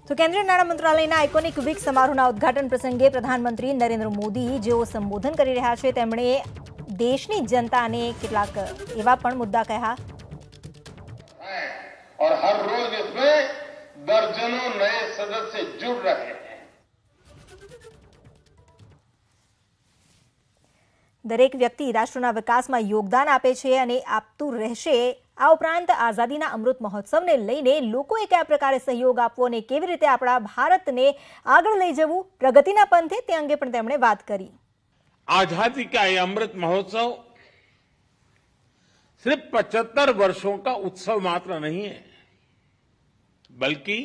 તો કેન્દ્રીય નાણાં મંત્રાલયના આઇકોનિક વીક સમારોહના ઉદ્ઘાટન પ્રસંગે પ્રધાનમંત્રી નરેન્દ્ર મોદી જેઓ સંબોધન કરી રહ્યા છે તેમણે દેશની जनताને કેટલાક એવા પણ મુદ્દા કહ્યા और हर रोज इसमें दर्जनों नए सदस्य जुड़ रहे हैं। દરેક વ્યક્તિ રાષ્ટ્રના વિકાસમાં યોગદાન આપે છે અને આપતું રહેશે। આ ઉપરાંત આઝાદીના અમૃત મહોત્સવને લઈને લોકોએ કયા પ્રકારે સહયોગ આપવો અને કેવી રીતે આપણા ભારતને આગળ લઈ જવું પ્રગતિના પંથે તે અંગે પણ તેમણે વાત કરી। आजादी का ये अमृत महोत्सव सिर्फ 75 वर्षों का उत्सव मात्र नहीं है, बल्कि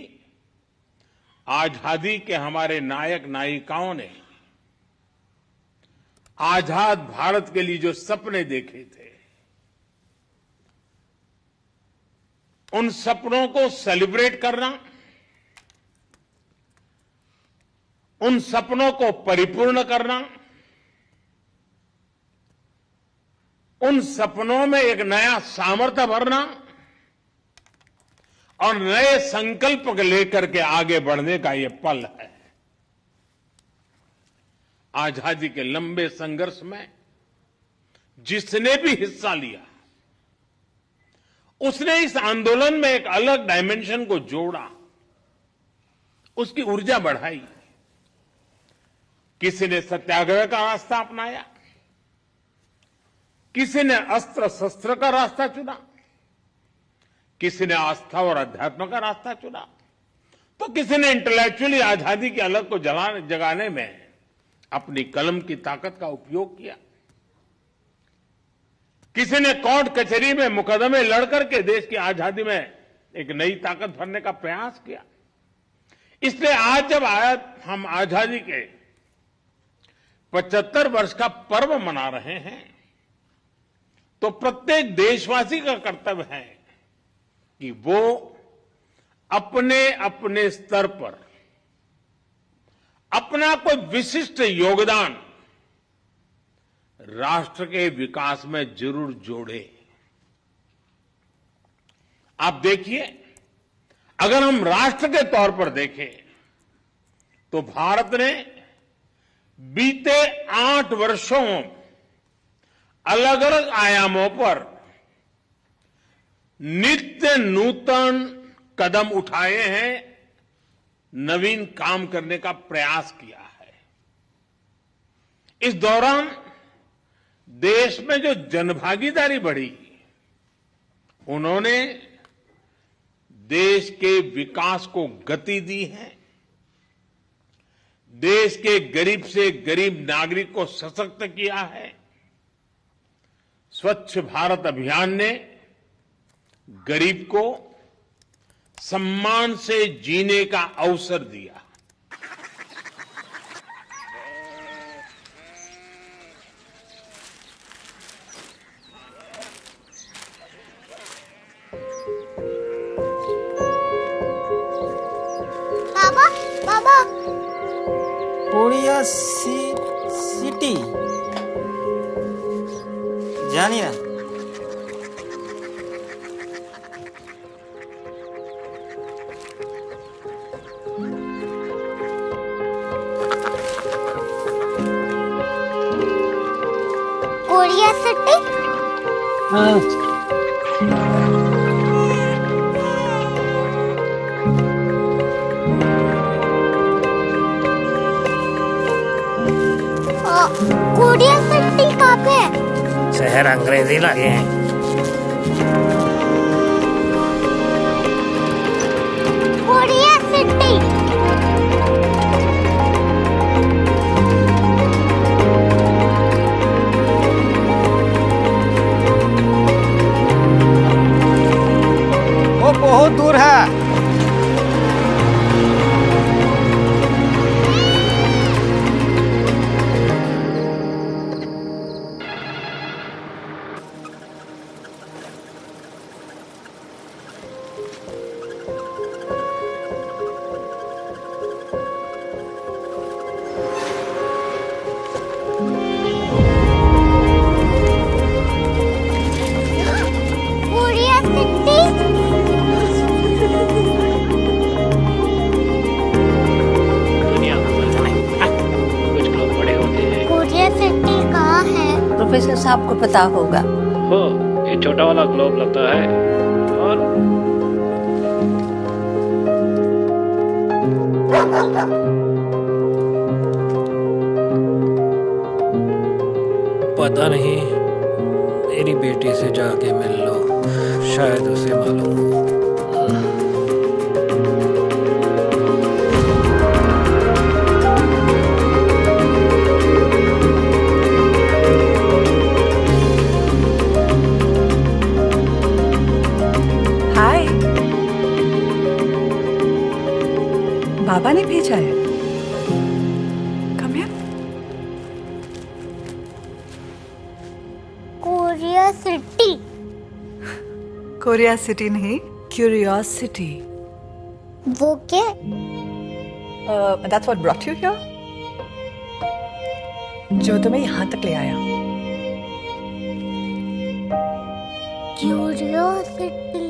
आजादी के हमारे नायक नायिकाओं ने आजाद भारत के लिए जो सपने देखे थे, उन सपनों को सेलिब्रेट करना, उन सपनों को परिपूर्ण करना, उन सपनों में एक नया सामर्थ्य भरना और नए संकल्प लेकर के आगे बढ़ने का ये पल है। आजादी के लंबे संघर्ष में जिसने भी हिस्सा लिया, उसने इस आंदोलन में एक अलग डायमेंशन को जोड़ा, उसकी ऊर्जा बढ़ाई। किसी ने सत्याग्रह का रास्ता अपनाया, किसी ने अस्त्र शस्त्र का रास्ता चुना, किसी ने आस्था और अध्यात्म का रास्ता चुना, तो किसी ने इंटेलेक्चुअली आजादी की अलग को जगाने में अपनी कलम की ताकत का उपयोग किया। किसी ने कोर्ट कचहरी में मुकदमे लड़कर के देश की आजादी में एक नई ताकत भरने का प्रयास किया। इसलिए आज जब हम आजादी के 75 वर्ष का पर्व मना रहे हैं, तो प्रत्येक देशवासी का कर्तव्य है कि वो अपने अपने स्तर पर अपना कोई विशिष्ट योगदान राष्ट्र के विकास में जरूर जोड़े। आप देखिए, अगर हम राष्ट्र के तौर पर देखें तो भारत ने बीते 8 वर्षों अलग अलग आयामों पर नित्य नूतन कदम उठाए हैं, नवीन काम करने का प्रयास किया है। इस दौरान देश में जो जनभागीदारी बढ़ी, उन्होंने देश के विकास को गति दी है। देश के गरीब से गरीब नागरिक को सशक्त किया है। स्वच्छ भारत अभियान ने गरीब को सम्मान से जीने का अवसर दिया। बाबा बाबा कोरिया सिटी जानिए कोरिया सिटी कोरिया सिटी कहाँ पे है? शहर अंग्रेजी लगे हैं। कोरिया सिटी वो बहुत दूर है। प्रोफेसर साहब को पता होगा। हो, ये छोटा वाला ग्लोब लगता है। और पता नहीं, मेरी बेटी से जाके मिल लो, शायद उसे मालूम हो। हाय, बाबा ने भेजा है। Come here. Korea city. Korea city नहीं, क्यूरियोसिटी। वो क्या? That's what brought you here? जो तुम्हें यहाँ तक ले आया। क्यूरियोसिटी।